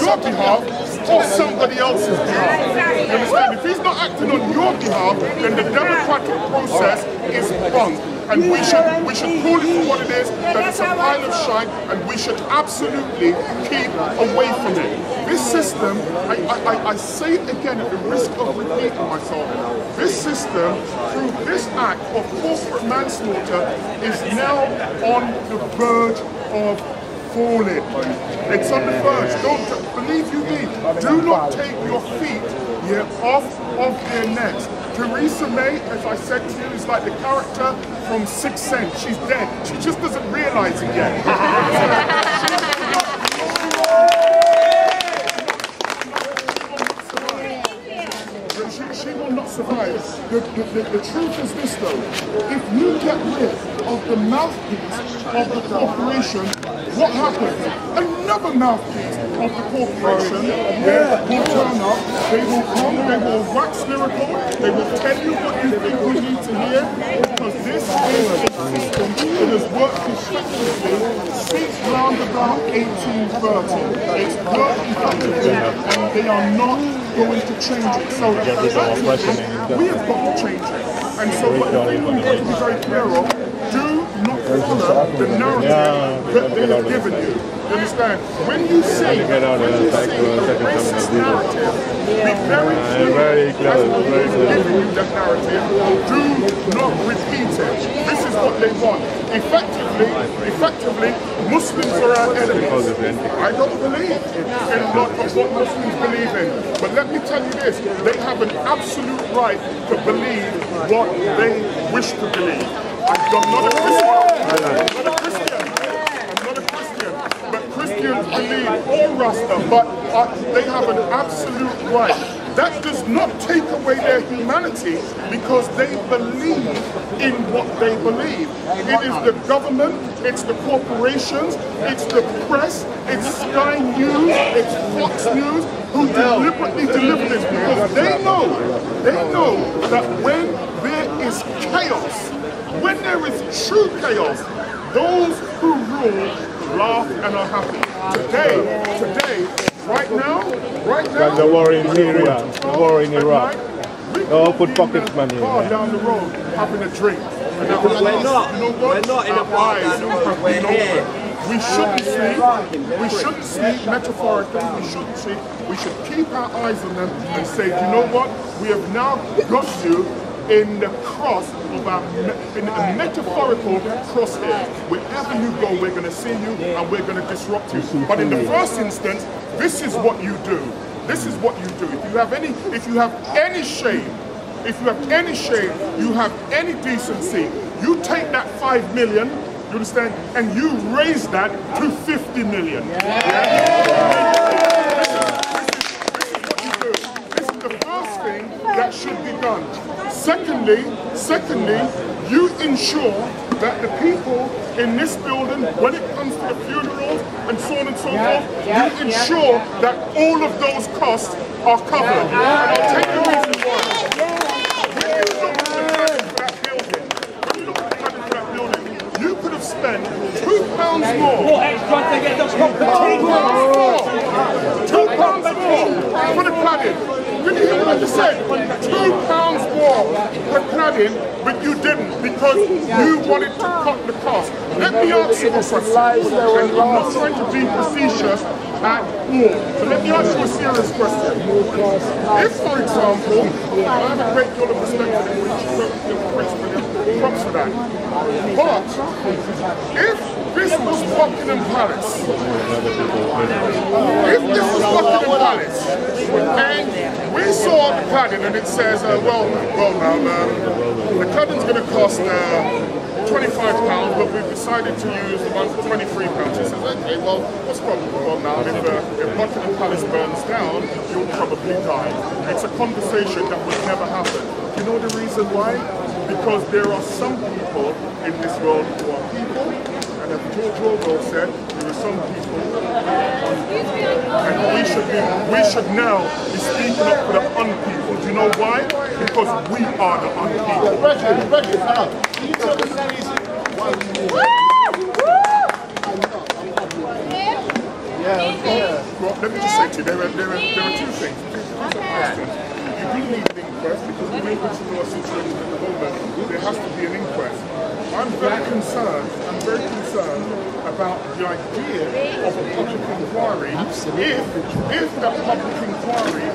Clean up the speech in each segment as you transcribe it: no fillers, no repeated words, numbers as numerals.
your behalf or somebody else's behalf. You understand? If he's not acting on your behalf, then the democratic process is bunk. And we should call it for what it is, that it's a pile of shite, and we should absolutely keep away from it. This system, I say it again at the risk of repeating myself, this system, through this act of corporate manslaughter, is now on the verge of falling. It's on the verge. Don't believe you me. Do not take your feet off of their necks. Theresa May, as I said to you, is like the character from Sixth Sense. She's dead. She just doesn't realise it yet. She will not survive. The truth is this though, if you get rid of the mouthpiece of the corporation, what happens? Another mouthpiece of the corporation will turn up, they will come, they will wax lyrical, they will tell you what you think we need to hear, because this is a system that has worked effectively since round about 1830. It's worked effectively and they are not going to change it. So we have got to change it. And so what the thing we've got to be very clear of, do not follow the narrative that they have given you. You understand? When you say the racist narrative, be very clear as to who's giving you that narrative. Do not repeat it. This is what they want. Effectively, Muslims are our enemies. I don't believe in a lot of what Muslims believe in. But let me tell you this, they have an absolute right to believe what they wish to believe. I'm not a Christian. But Christians believe all Rasta, but they have an absolute right. That does not take away their humanity because they believe in what they believe. It is the government, it's the corporations, it's the press, it's Sky News, it's Fox News who deliberately deliver this because they know that when there is chaos, when there is true chaos, those who rule laugh and are happy. Today, right now, the war in Syria, the war in Iraq. They all put pocket money in down the road, having a drink. And that was we're not in a bar. We shouldn't sleep metaphorically, we should keep our eyes on them and say, you know what, we have now got you in the cross of in a metaphorical crosshair. Wherever you go, we're going to see you and we're going to disrupt you. But in the first instance, this is what you do. This is what you do. If you have any shame, you have any decency, you take that 5 million, you understand, and you raise that to 50 million. That should be done. Secondly, you ensure that the people in this building, when it comes to the funerals and so on and so forth, you ensure that all of those costs are covered. And I'll tell you the reason why. When you look at the planning for that building, you could have spent £2 more. £2 more for the planning. Did you hear what I just said? £2 more per cladding, but you didn't because you wanted to cut the cost. Let me ask you a question, and I'm not trying to be facetious at all, but let me ask you a serious question. If, for example, I have a great deal of respect for the props for that, but if this was Buckingham Palace, and we saw the cladding and it says, well now, the cladding's going to cost £25, but we've decided to use the one for £23. She says, okay, well, what's the problem? Well now, if Buckingham Palace burns down, you'll probably die. It's a conversation that would never happen. You know the reason why? Because there are some people in this world who are people, and as George Orwell said, there are some people and we should now be speaking up for the unpeople. Do you know why? Because we are the unpeople. Can you tell the ladies why we need it? Yeah. Well, let me just say to you, there are two things. You do need an inquest because we're in a situation at the moment. There has to be an inquest. I'm very concerned about the idea of a public inquiry if that public inquiry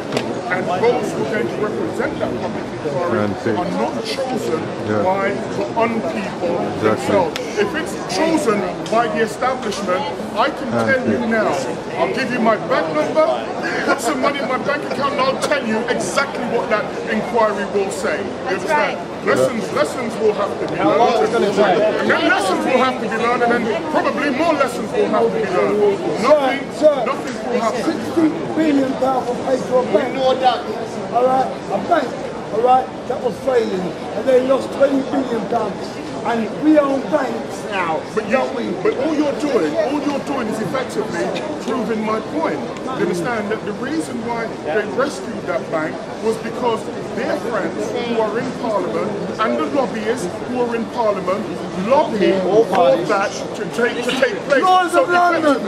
and those who are going to represent that public inquiry are not chosen by the unpeople themselves. If it's chosen by the establishment, I can tell you now, I'll give you my bank number, put some money in my bank account, and I'll tell you exactly what that inquiry will say. You understand? Lessons will have to be learned. And then lessons will have to be learned, and then probably more lessons will have to be learned. Nothing will happen. £60 billion for pay to a bank. Alright, a bank, alright, that was failing, and they lost £20 billion. And we own banks now. But all you're doing is effectively proving my point. You understand that the reason why they rescued that bank was because their friends who are in Parliament and the lobbyists who are in Parliament lobby for that to take place. Laws of London.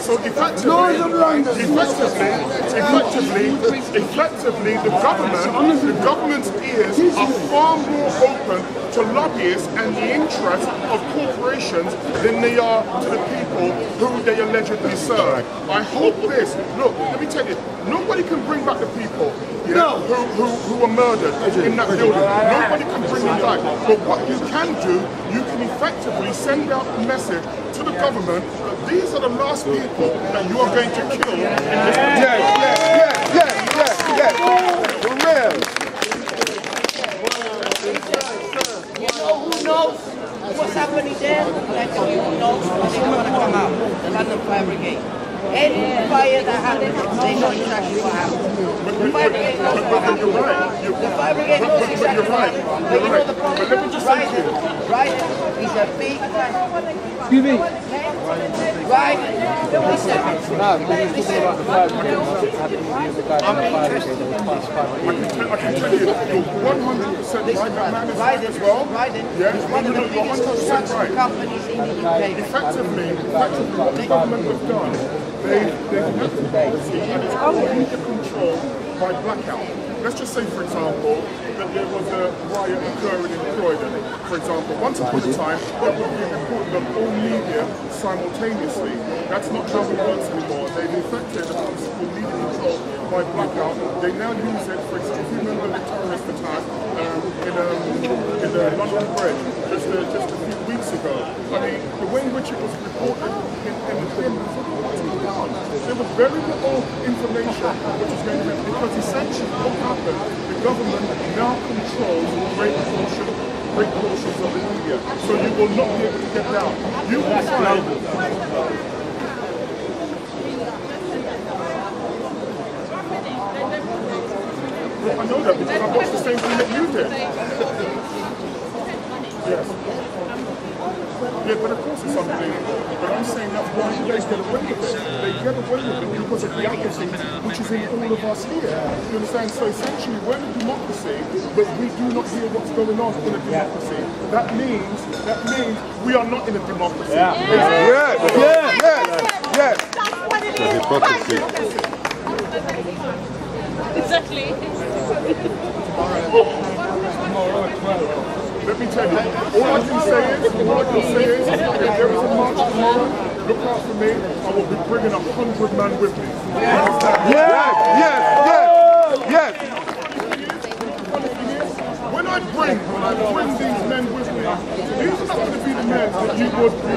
So effectively, the government's ears are far more open to lobbyists and the interests of corporations than they are to the people who they allegedly serve. I hope this. Look, let me tell you, nobody can bring back the people who were murdered in that building. Nobody can bring them back. But what you can do, you can effectively send out a message to the government that these are the last people that you are going to kill in this Yes. For real. You know who knows what's happening there? I tell you who knows when they're going to come out. The London Fire Brigade. Any fire that happens, they know exactly what happened. The fire brigade knows what happened. The fire brigade knows exactly what happened. But you know the problem? Ryden is a big Excuse me. Ryden, listen. I can tell you, you're 100% right, that man is right as well. Ryden is one of the biggest construction companies in the UK. Effectively, what the government have done, they've left the policy and it's under control by blackout. Let's just say, for example, that there was a riot occurring in Croydon. For example, once upon a time, that would be reported on all media simultaneously. That's not how it works anymore. They've effected a possible media control by blackout. They now use it, for example, if you remember the terrorist attack in the London Bridge just a few weeks ago. I mean, the way in which it was reported in the film there was very little information which is going to be, because essentially what happened, the government now controls great portions of the media, so you will not be able to get it out. You will find well, I know that because I watched the same thing that you did. Yes. Yeah, but of course it's unbelievable. But I'm saying that's why you guys get away with it. They get away with it because of the apathy which is in all of us here. You understand? So essentially we're a democracy, but we do not hear what's going on in a democracy. That means we are not in a democracy. Yes. That's what it is. Hypocrisy. Exactly. Let me tell you, all I can say is, if there is a march tomorrow, look out for me, I will be bringing 100 men with me. Yes. When I bring these men with me, these are not going to be the men that you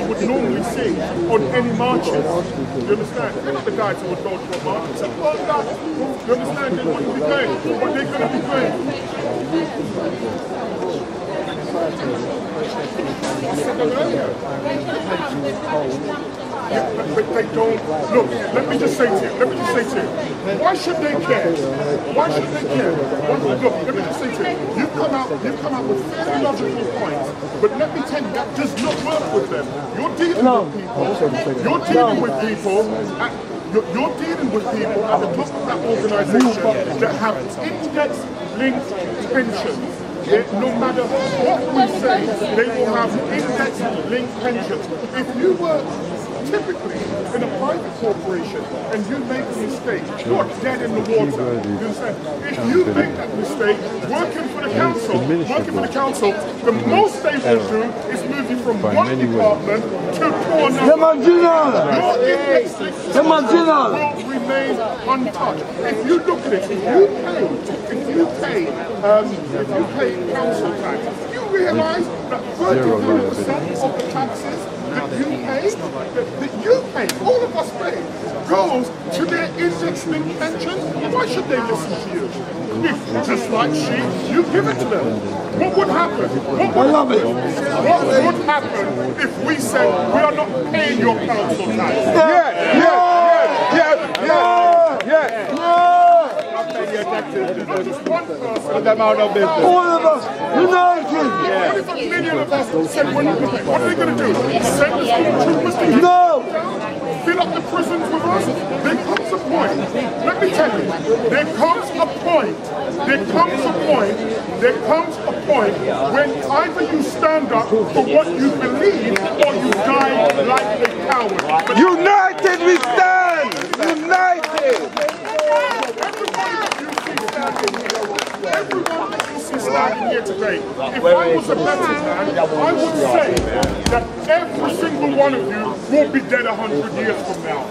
would normally see on any marches. You understand? They're not the guys who would go to a march and say, oh, God. You understand? They wouldn't be doing what they're going to be doing. I said that earlier. Yeah, but they don't. Look, let me just say to you, why should they care? Why should they care? Look, let me just say to you, you've come out with very logical points, but let me tell you, that does not work with them. You're dealing with people at the top of that organisation that have index-linked pensions. No matter what we say, they will have index-linked pensions. If you were typically, in a private corporation, and you make a mistake, you're dead in the water. You understand? If you make that mistake, working for the council, the most they will do is move you from one department to another. Your will remain untouched. If you look at it, if you pay council tax, you realize that 33% of the taxes that you pay, all of us pay, goes to their index-linked pension. Why should they listen to you? If, just like sheep, you give it to them. What would happen? What would happen if we said we are not paying your council tax? All of us united. If a million of us said we're not going to pay, what are they going to do? Send us troopers to fill up the prisons with us? There comes a point, let me tell you, there comes a point when either you stand up for what you believe or you die like a coward. But United we stand! United! Everyone that you see standing here today, if I was a betting man, I would say that every single one of you will be dead 100 years from now.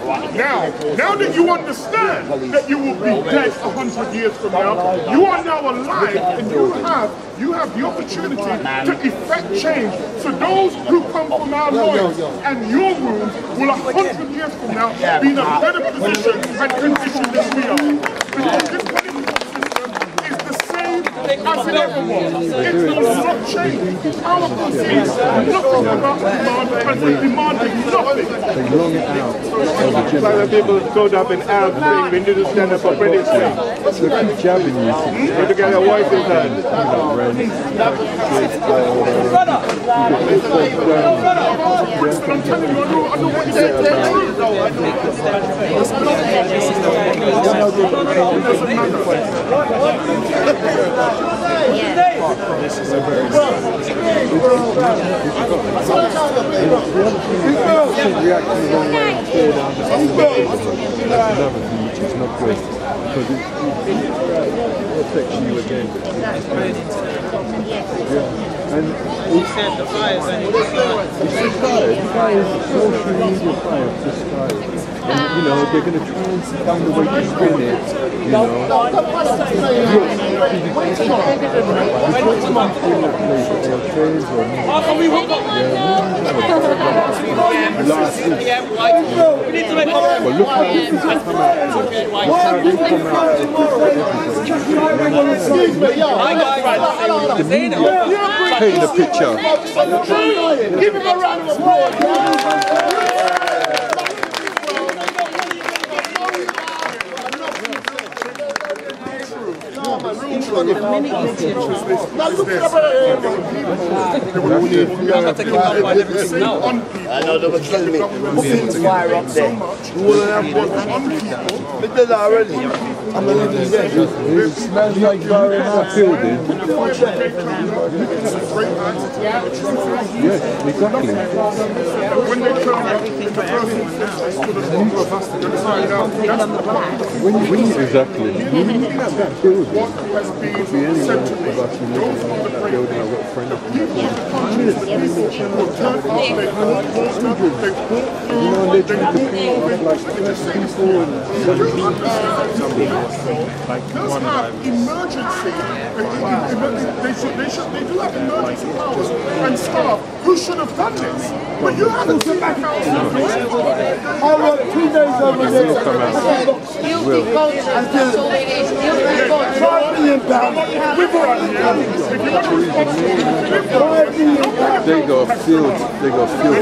Now that you understand that you will be dead 100 years from now, you are now alive and you have the opportunity to effect change. So those who come from our loins and your wounds will 100 years from now be in a better position and condition than we are. Because this political system is the same as it ever was. It will not change. Our policy is nothing about demand and we're demanding nothing. It's like when people caught up in Arab thing, we need to stand up for British thing. They keep jabbing you. We have to get our voices heard. I'm telling you, I know what you said. It's not good because it affects you again. And he said the fire is only the fire is social media fire just started. And you know, they're going to try and find a way to spin it, you know. Well, look how this has come out. Paint the picture. Give him a round of applause. I know they were telling me, things fire up there. But they're already. I'm a living dead. It smells like fire in that building. Yes, exactly. When they turn up, the person Exactly. That building. what has been said to me, those are the Building, I've got friends. people in the country, the people who turn up, they walk closer, they walk through, they do all things, they just say this to you. Does have emergency, they do have emergency powers and staff who should have done this. But you haven't seen that council do it. I worked 2 days over there. £5 million. They got field. They got field.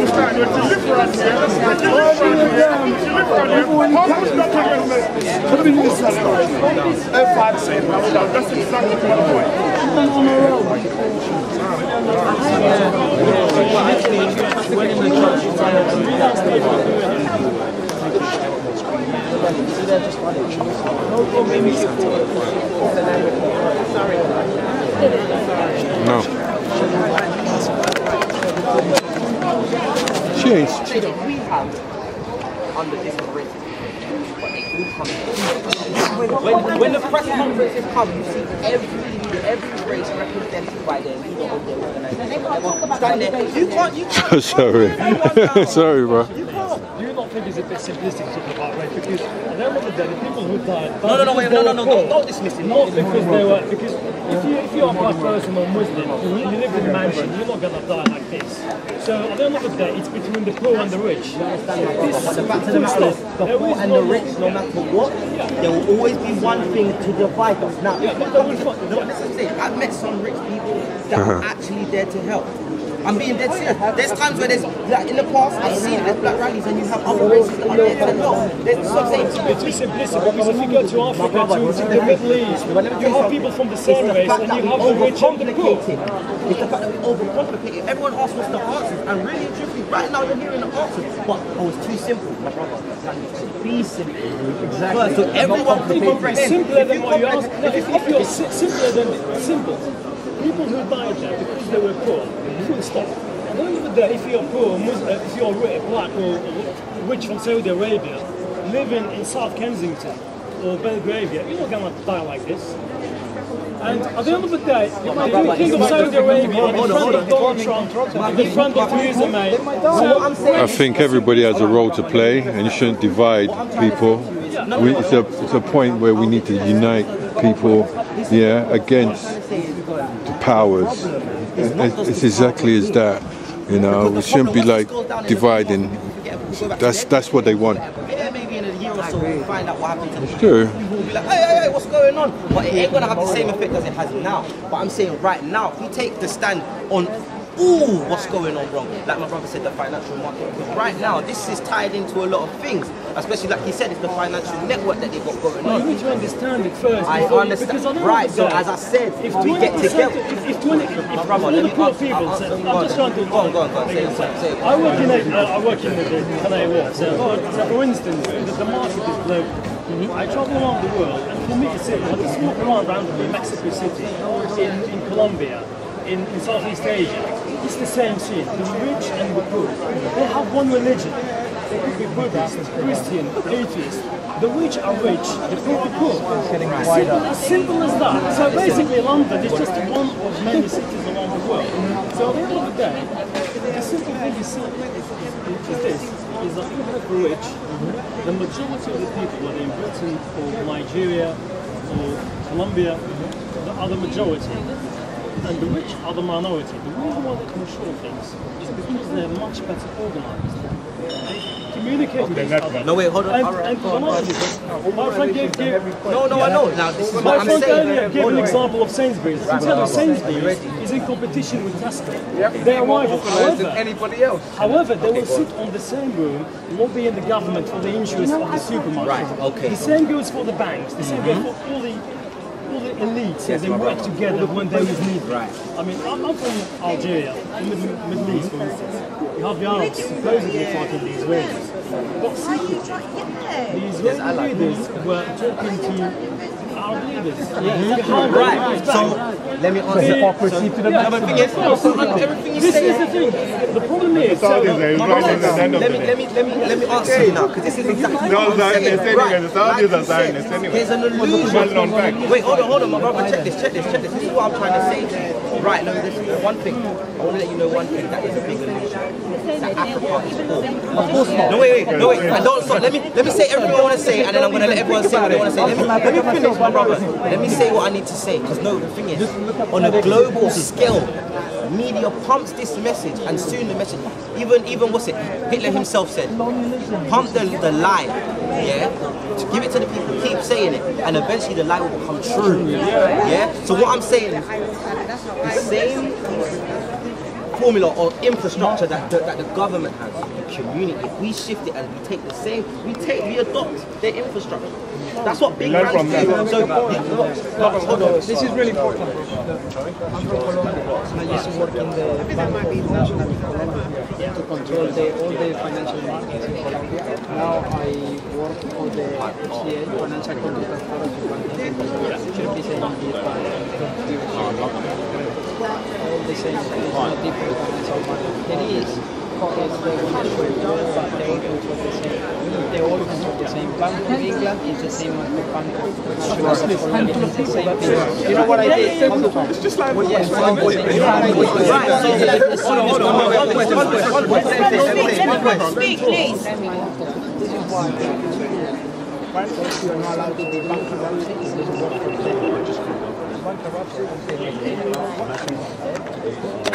That's exactly my point. No. She ain't. under different races. But they all come together. When the press conferences come, you see every race represented by their leader of their organisation. You can't. Sorry. Sorry, bro. Do you not think it's a bit simplistic to talk about race? Because at the end of the day, the people who died. No, don't dismiss it. Not because they were. Because if you're a black person or Muslim, you live in a mansion, you're not gonna die like this. So at the end of the day, it's between the poor and the rich. But the fact of the matter is, the poor and the rich, no matter what, there will always be one thing to divide us. Now, I've met some rich people that are actually there to help. I'm being dead serious. There's times where there's, like in the past, I've seen there's black rallies and you have other races that are there to help. There's something. It's too simplistic because if you go to Africa, to the Middle East, you have people from the same race and you have the rich and the poor. It's the fact that we overcomplicate it. Everyone asks what's the answers, and really, truthfully, right now you're hearing the answers. But it's too simple, my brother. Be simple. Exactly. So everyone can comprehend. Simpler than what you ask. If you're simpler than simple, people who died there because they were poor, full stop. At the end of the day, if you're poor, if you're black or rich from Saudi Arabia, living in South Kensington or Belgravia, you're not gonna die like this. And at the end of the day, the king of Saudi Arabia, in front of Donald Trump, in front of Theresa May. I think everybody has a role to play, and you shouldn't divide people. It's a point where we need to unite people, against the powers. It's exactly as that. You know, we shouldn't be like dividing. That's what they want. Maybe in a year or so we'll find out what happened to the It's true. people will be like, hey, what's going on? But it ain't gonna have the same effect as it has now. But I'm saying right now, if we take the stand on what's going on wrong, like my brother said, the financial market. Because right now, this is tied into a lot of things, especially like he said, it's the financial network that they've got going on. You need to understand it first. I understand. Right, so as I said, if we get together. If brother, let me poor people, I'm just trying to go on, say it. I work in the Canary Wharf, so for instance, the market is global. I travel around the world, and for me it's simple. I just walk around randomly in Mexico City, in Colombia, in Southeast Asia. It's the same scene. The rich and the poor. They have one religion. They could be Buddhist, Christian, atheist. The rich are rich, the poor are poor. As simple as that. So basically London is just one of many cities around the world. So at the end of the day, the simple thing is that even if the rich, the majority of the people, whether in Britain or Nigeria or Colombia, are the majority. And the rich are the minority. The reason why they control things is because they're much better organized. They communicate with each other. No, wait, hold on. My friend gave No, I know. Now, this is what I'm saying. My friend earlier gave an example of Sainsbury's. To tell you, Sainsbury's is in competition with Tesco. They are rivals. However, they will sit on the same room, lobbying the government for the interest of the supermarket. Right, okay. The same goes for the banks. The same goes for all the elites, they work together when there is need. Right. I mean, I'm from Algeria, the Middle East, for instance. You have the Arabs supposedly fighting the Israelis. But secretly, the Israeli leaders were talking to Arab leaders. Right. So, let me answer hypocrisy to the everything you this say. Is the thing. The problem is, let me answer you now, because this is exactly what I'm saying. There's an illusion. Wait, hold on, my brother, check this. This is what I'm trying to say to you. Right, no, this is one thing. I want to let you know one thing that is a big illusion. That Africa is poor. Of course not. No, wait. Don't stop. Let me say everything I want to say, and then I'm going to let everyone say what they want to say. Let me finish, my brother. Let me say what I need to say, because no, the thing is, on a global scale, media pumps this message, and soon the message, even what's it, Hitler himself said, pump the lie, to give it to the people, keep saying it, and eventually the lie will become true, So what I'm saying is, the same formula or infrastructure that the government has, the community, if we shift it and we take the same, we adopt their infrastructure. That's what big brands do. So, hold on. This is really important. I'm from Colombia. I used to work in the Bank of International in Colombia to control all the financial markets in Colombia. Now I work for the FCA, Financial Conduct Authority. Should be saying all the same, it's not different financial market. It is. They all control the same. Bank of England is the same as the Bank of Holland. It's the same thing. You know what I did? It's just like yes, one Speak, please. This is why banks are not allowed to be bankruptcy. This is what for them. Bankruptcy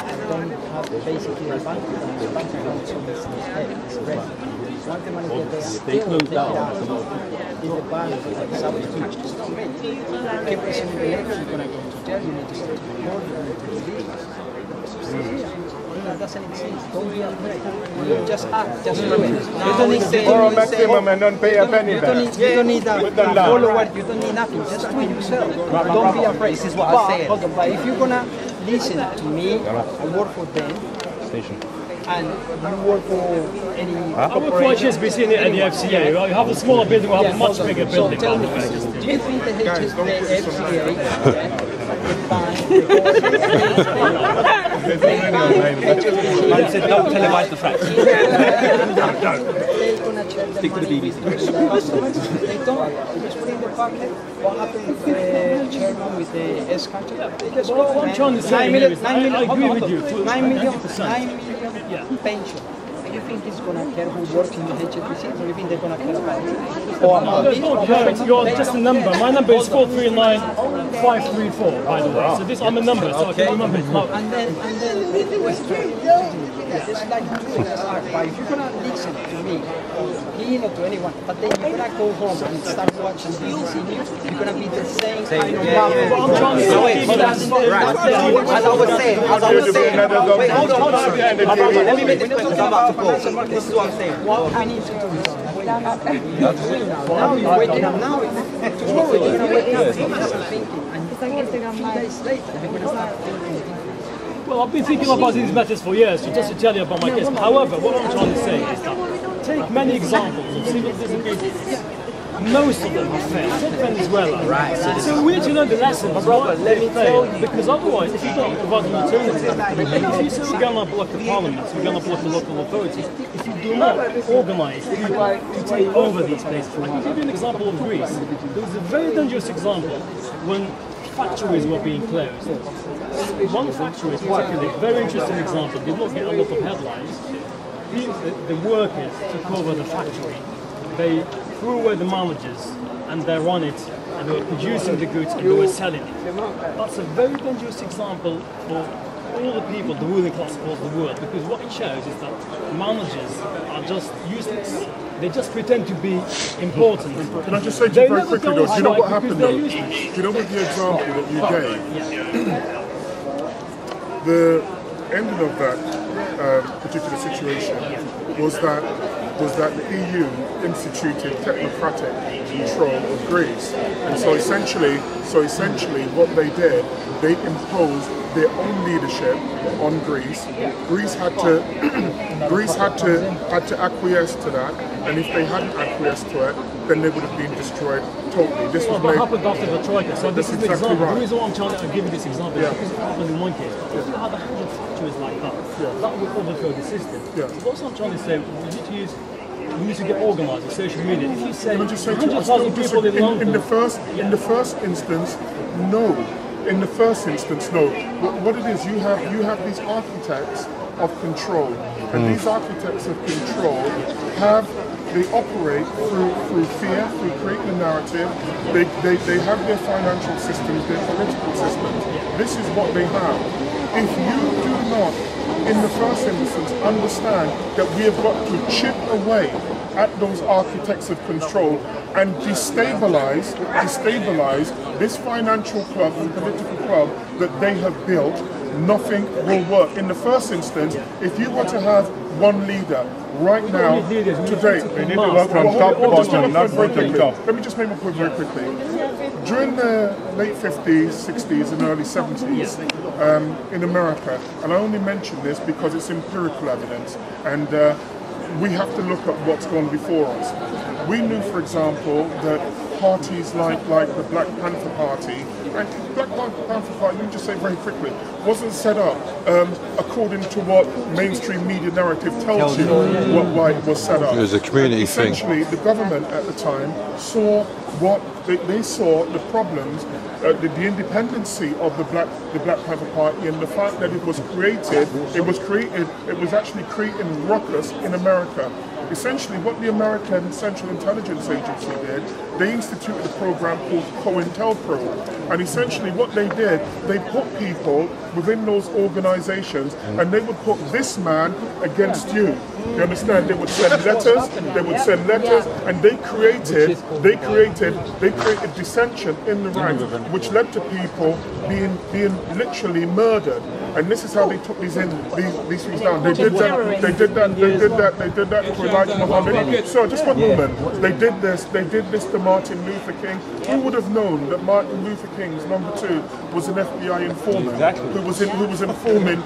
and don't have basically a bank account. The bank account is red. Once the money gets there, still take it out. Is the bank substitute? Keep pressing the left, you're going to go to jail, you need to stay to the court, you need to leave. That doesn't exist. Don't be afraid. Just act, just do it. You don't need to Borrow maximum and don't pay a penny back. You don't need a follower, you don't need nothing. Just do it yourself. Don't be afraid. This is what I say. But if you're going to listen to me, I work for them. And you work for any I work for HSBC and the FCA. You have a smaller building, we have a much bigger building. So tell me, do you think the FCA Man said don't televise the facts. Stick to the BBC. They don't. Just put in the packet. What happened with the chairman with the S-Country? They just Well, what I'm trying to say here is, I agree with you. 9 million pension. Do you think he's going to care who works in the HSBC? Or do you think they're going to care about it? Or about this? You're just a number. My number is 439534, by the way. So this, I'm a number, so I can remember it. And then it's like doing this act, but if you're going to listen to me, or to anyone, but then you're going to go home and start watching BBC News, you're going to be the same kind of man. I'm trying to say, as I was saying, wait, hold on, let me make this quick because I'm about to go. This is what I'm saying. What we need to do is wake up. Now you're waking up. Now tomorrow you're going to wake up and start thinking. And 2 days later, you're going to start thinking. well, I've been thinking about these matters for years, so just to tell you about my case. However, what I'm trying to say is that take many examples of civil disobedience. Most of them are fair, except Venezuela. Right. So we need to learn the lesson of what they fail, because otherwise, if you don't provide an alternative, if you say we're going to block the parliaments, we're going to block the local authorities, if you do not organise to take over these places. I can give you an example of Greece. There was a very dangerous example when factories were being closed. One factory is particularly a very interesting example, did not get a lot of headlines. The workers took over the factory. They threw away the managers and they run it, and they were producing the goods and they were selling it. That's a very dangerous example for all the people, the ruling class across the world, because what it shows is that managers are just useless. They just pretend to be important. Can I just say to you very quickly though, do you know what happened though? Do you know with the example that you gave? The ending of that particular situation was that the EU instituted technocratic control of Greece, and so essentially what they did, they imposed their own leadership on Greece. Greece had to acquiesce to that, and if they hadn't acquiesced to it, then they would have been destroyed totally. This was what happened after the Troika. So this is the exactly example. right. The reason why I'm trying to give you this example is because it happened in one case. If you had 100 factories like that, that would overthrow the system. So that's what I'm trying to say. We need to get organised with social media. If you say 100,000 people in London... In the first instance, no. In the first instance, no. What it is, you have these architects of control, and these architects of control they operate through fear, through creating a narrative. They have their financial systems, their political systems. This is what they have. If you do not, in the first instance, understand that we have got to chip away at those architects of control and destabilize this financial club and political club that they have built, nothing will work. In the first instance, if you want to have one leader right now, today, We need to work from top to bottom, not bottom top. let me just make my point very quickly. During the late 50s, 60s and early 70s in America, and I only mention this because it's empirical evidence, and we have to look at what's gone before us. We knew, for example, that parties like the Black Panther Party, and Black Panther Party, let me just say very quickly, wasn't set up according to what mainstream media narrative tells you why it was set up. It was a community thing. Essentially, the government at the time saw what they saw the problems, the independency of the Black Panther Party, and the fact that it was actually creating ruckus in America. Essentially, what the American Central Intelligence Agency did, they instituted a program called COINTELPRO. And essentially what they did, they put people within those organizations and they would put this man against you. You understand? They would send letters, and they created dissension in the ranks, which led to people being literally murdered. And this is how they took these things down. They did that to Elijah Muhammad. So just one moment. They did this to Martin Luther King. Who would have known that Martin Luther King's number 2 was an FBI informant who was informing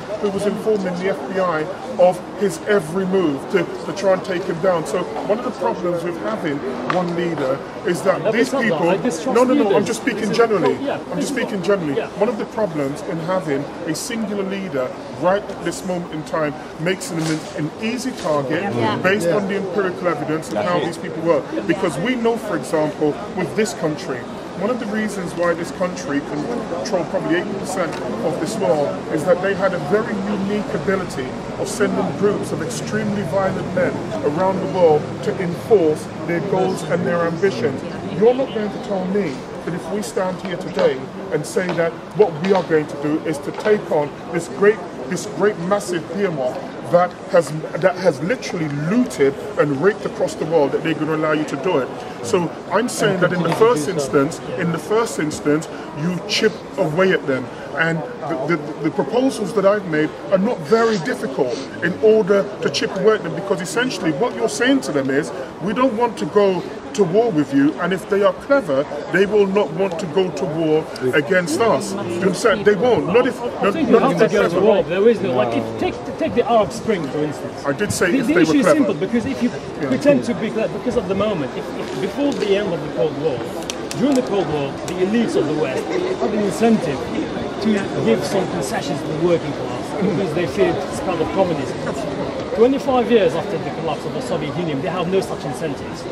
the FBI of his every move to try and take him down. So one of the problems with having one leader is that these people. No. I'm just speaking generally. One of the problems in having a singular leader right at this moment in time makes him an easy target based on the empirical evidence and how these people work. Because we know, for example, with this country, one of the reasons why this country can control probably 80% of this world is that they had a very unique ability of sending groups of extremely violent men around the world to enforce their goals and their ambitions. You're not going to tell me that if we stand here today and say that what we are going to do is to take on this great massive behemoth that has literally looted and raped across the world, that they're going to allow you to do it. So I'm saying that in the first instance, you chip away at them. And the proposals that I've made are not very difficult in order to chip away at them, because essentially what you're saying to them is, we don't want to go to war with you, and if they are clever, they will not want to go to war against us. Do you understand? They won't. Not if they're clever. War. There is no, like, take the Arab Spring, for instance. I did say if the they were issue is clever. simple, because if you pretend to be clever, because at the moment, if before the end of the Cold War, during the Cold War, the elites of the West had an incentive to give some concessions to the working class because they feared the spread of communism. 25 years after the collapse of the Soviet Union, they have no such incentives.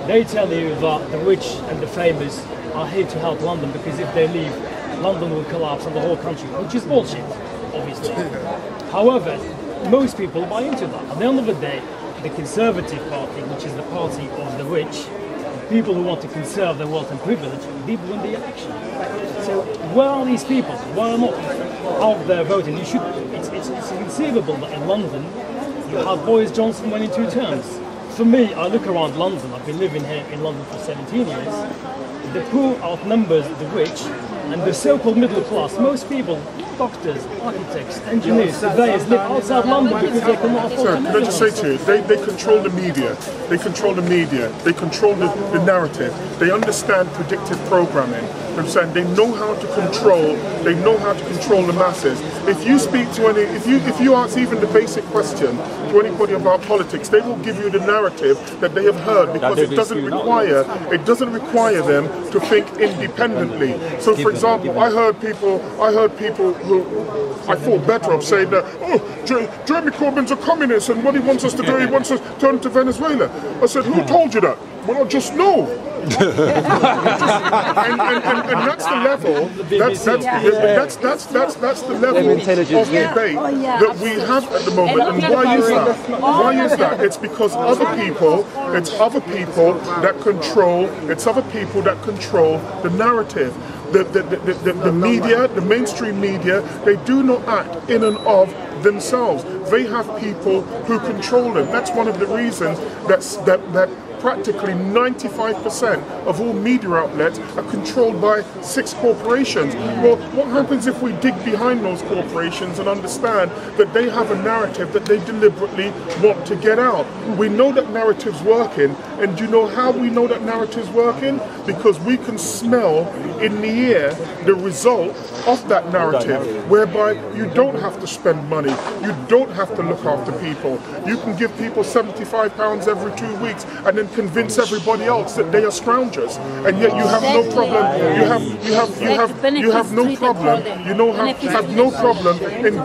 They tell you that the rich and the famous are here to help London because if they leave, London will collapse and the whole country, which is bullshit, obviously. However, most people buy into that. At the end of the day, the Conservative Party, which is the party of the rich, people who want to conserve their wealth and privilege, did win the election. So where are these people? Why are not out there voting? It's inconceivable that in London you have Boris Johnson winning 2 terms. For me, I look around London, I've been living here in London for 17 years, the poor outnumbers the rich, and the so-called middle class, most people, doctors, architects, engineers, surveyors, live outside London because they cannot afford to live. Can I just say to you, they control the media, they control the narrative, they understand predictive programming. They know how to control the masses. If you speak to any, if you ask even the basic question to anybody about politics, they will give you the narrative that they have heard, because it doesn't require them to think independently. So for example, I heard people who I thought better of saying that, oh, Jeremy Corbyn's a communist and what he wants us to do, he wants us to turn to Venezuela. I said, who told you that? Well, I just know. and that's the level. That's the level of debate that we have at the moment. And why is that? Why is that? It's because other people that control the narrative. The media, the mainstream media, they do not act in and of themselves. They have people who control them. That's one of the reasons that practically 95% of all media outlets are controlled by 6 corporations. Well, what happens if we dig behind those corporations and understand that they have a narrative that they deliberately want to get out? We know that narrative's working And do you know how we know that narrative's working? Because we can smell in the air the result of that narrative, whereby you don't have to spend money, you don't have to look after people. You can give people £75 every 2 weeks and then convince everybody else that they are scroungers, and yet you have no problem. You have no problem. You know have no problem in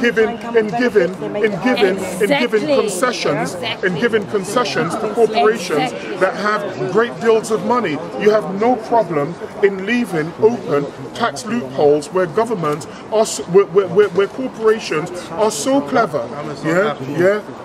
giving concessions to corporations that have great deals of money. You have no problem in leaving open tax loopholes where governments are, where corporations are so clever.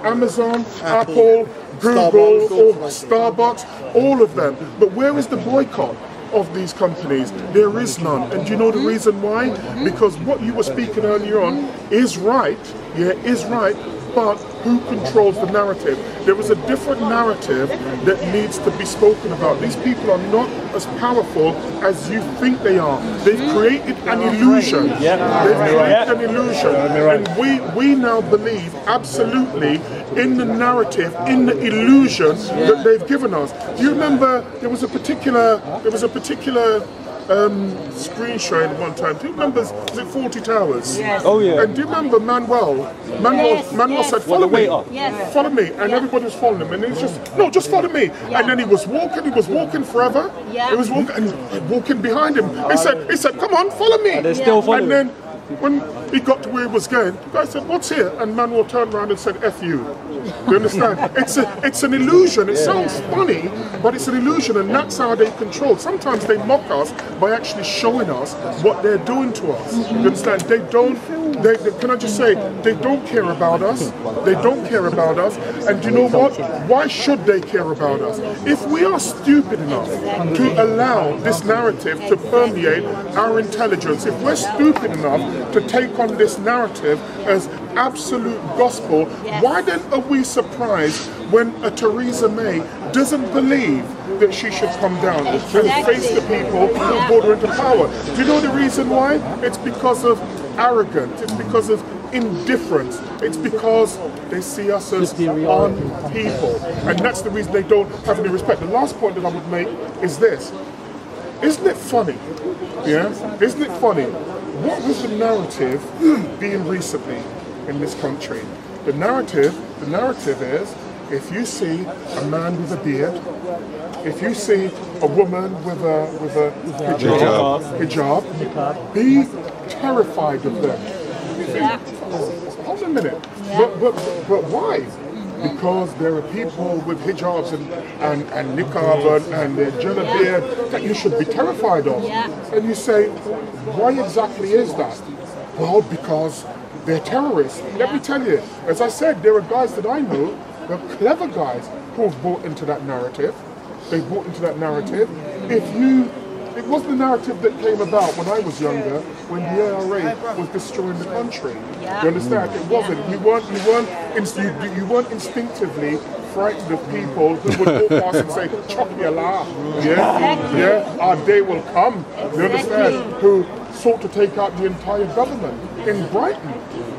Amazon, Apple, Google, or Starbucks, all of them. But where is the boycott of these companies? There is none. And do you know the reason why? Because what you were speaking earlier on is right, is right, but who controls the narrative? There is a different narrative that needs to be spoken about. These people are not as powerful as you think they are. They've created an illusion. They've created an illusion. And we now believe absolutely in the narrative, in the illusion that they've given us. Do you remember there was a particular screen showing one time? Do you remember, was it 40 Towers? Yes. Oh yeah. And do you remember Manuel said, follow me, follow me, and everybody was following him, and he was just follow me. And then he was walking forever. He was walking behind him. He said, come on, follow me. And they're still following. And then when he got to where he was going, the guy said, what's here? And Manuel turned around and said, F you. Do you understand? It's an illusion. It sounds funny, but it's an illusion, and that's how they control. Sometimes they mock us by actually showing us what they're doing to us. You understand? They don't, can I just say, they don't care about us. They don't care about us. And you know what? Why should they care about us? If we are stupid enough to allow this narrative to permeate our intelligence, if we're stupid enough to take on this narrative as absolute gospel, why then are we surprised when a Theresa May doesn't believe that she should come down and face the people who brought her into power? Do you know the reason why? It's because of arrogance, it's because of indifference, it's because they see us as unpeople, and that's the reason they don't have any respect. The last point that I would make is this. Isn't it funny? Isn't it funny? What was the narrative being recently in this country? The narrative is, if you see a man with a beard, if you see a woman with a hijab, be terrified of them. Hold a minute. But why? Because there are people with hijabs and niqab and jalabiyah that you should be terrified of. And you say, why exactly is that? Well, because they're terrorists. Let me tell you, as I said, there are guys that I know, they're clever guys who have bought into that narrative. They bought into that narrative. It was the narrative that came about when I was younger, when the IRA was destroying the country. You understand? It wasn't. You weren't instinctively frightened of people who would walk past and say, "Chocolate, our day will come." You understand? Who sought to take out the entire government in Brighton.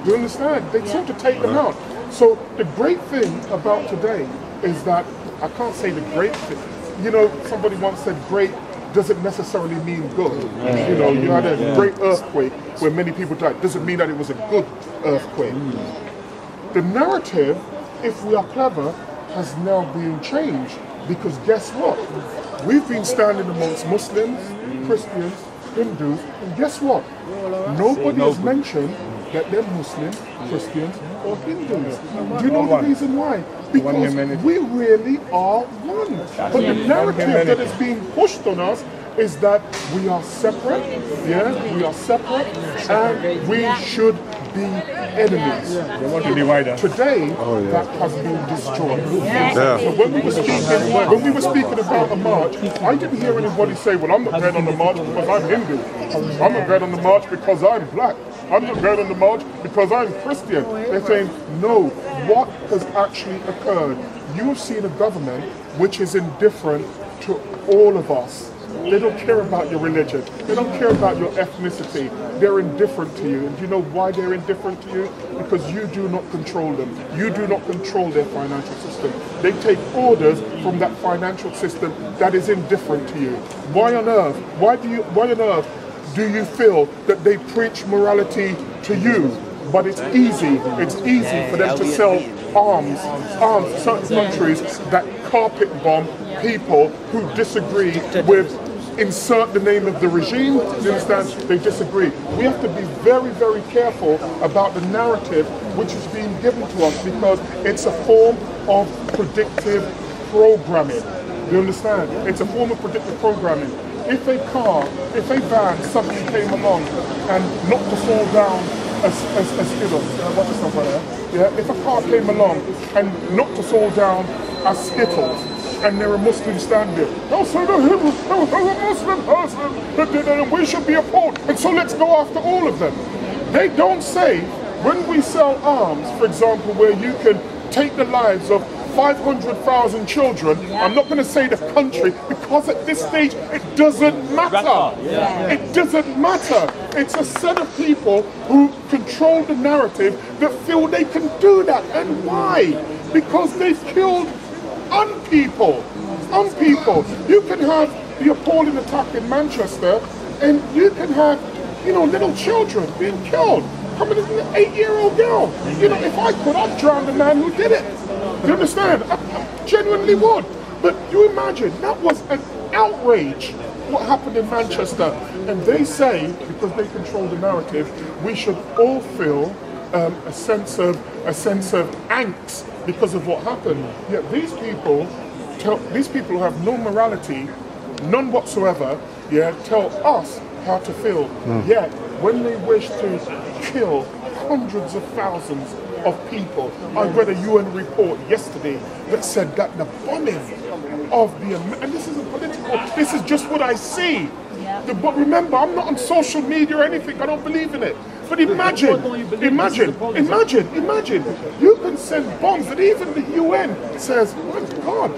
You understand? They sought to take them out. So the great thing about today is that, I can't say the great thing. You know, somebody once said great doesn't necessarily mean good. You know, you had a great earthquake where many people died. Doesn't mean that it was a good earthquake. The narrative, if we are clever, has now been changed, because guess what? We've been standing amongst Muslims, Christians, Hindus, and guess what? Nobody has mentioned that they're Muslim, Christians, or Hindus. Do you know the reason why? Because we really are one. But the narrative that is being pushed on us is that we are separate, we are separate, and we should be enemies. Today, that has been destroyed. So when we were speaking about a march, I didn't hear anybody say, well, I'm not going on the march because I'm Hindu. I'm not going on the march because I'm black. I'm not going on the march because I'm Christian. They're saying, no, what has actually occurred? You have seen a government which is indifferent to all of us. They don't care about your religion. They don't care about your ethnicity. They're indifferent to you. And do you know why they're indifferent to you? Because you do not control them. You do not control their financial system. they take orders from that financial system that is indifferent to you. Why on earth? Why on earth do you feel that they preach morality to you? But it's easy for them to sell arms to certain countries that carpet bomb people who disagree with, insert the name of the regime, you understand? They disagree. We have to be very, very careful about the narrative which is being given to us, because it's a form of predictive programming. You understand? It's a form of predictive programming. If a van suddenly came along and not to fall down a Skittles, what's this over there? Yeah, if a car came along and not to fall down a Skittles, and there are Muslims standing, they'll say that he was a Muslim person, and we should be appalled, and so let's go after all of them. They don't say, when we sell arms, for example, where you can take the lives of 500,000 children, I'm not going to say the country, because at this stage it doesn't matter. It doesn't matter. It's a set of people who control the narrative that feel they can do that. And why? Because they've killed unpeople. You can have the appalling attack in Manchester, and you can have, little children being killed. Coming as an 8-year-old girl. If I could, I'd drown the man who did it. Do you understand? I genuinely would. But you imagine, that was an outrage, what happened in Manchester. And they say, because they control the narrative, we should all feel a sense of angst because of what happened. Yet these people who have no morality, none whatsoever, tell us how to feel. Yet when they wish to kill hundreds of thousands of people, I read a UN report yesterday that said that the bombing of and this isn't political, this is just what I see. But remember, I'm not on social media or anything, I don't believe in it. But imagine, you can send bombs that even the UN says, my God,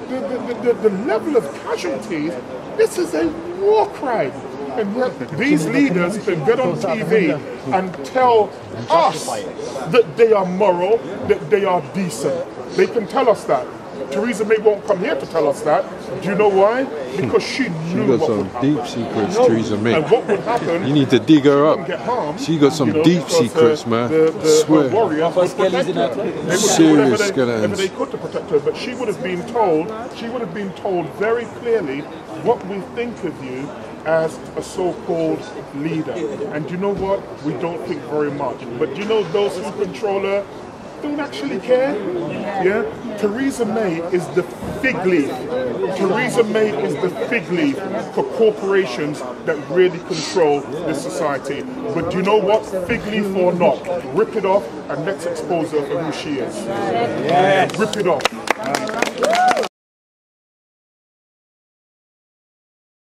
the level of casualties, this is a war crime. And yet these leaders can get on TV and tell us that they are moral, that they are decent. They can tell us that. Theresa May won't come here to tell us that. Do you know why? Because she knew what would happen. Deep secrets, Theresa May. And what would happen? You need to dig her up. Get harmed, she got some deep secrets, man. I swear. Warriors would protect her. Serious skeletons. Whatever they could to protect her, but she would have been told very clearly what we think of you as a so-called leader. And you know what? We don't think very much. But you know those who control her don't actually care. Theresa May is the fig leaf. Theresa May is the fig leaf for corporations that really control this society. But do you know what? Fig leaf or not, rip it off and let's expose her for who she is. Rip it off.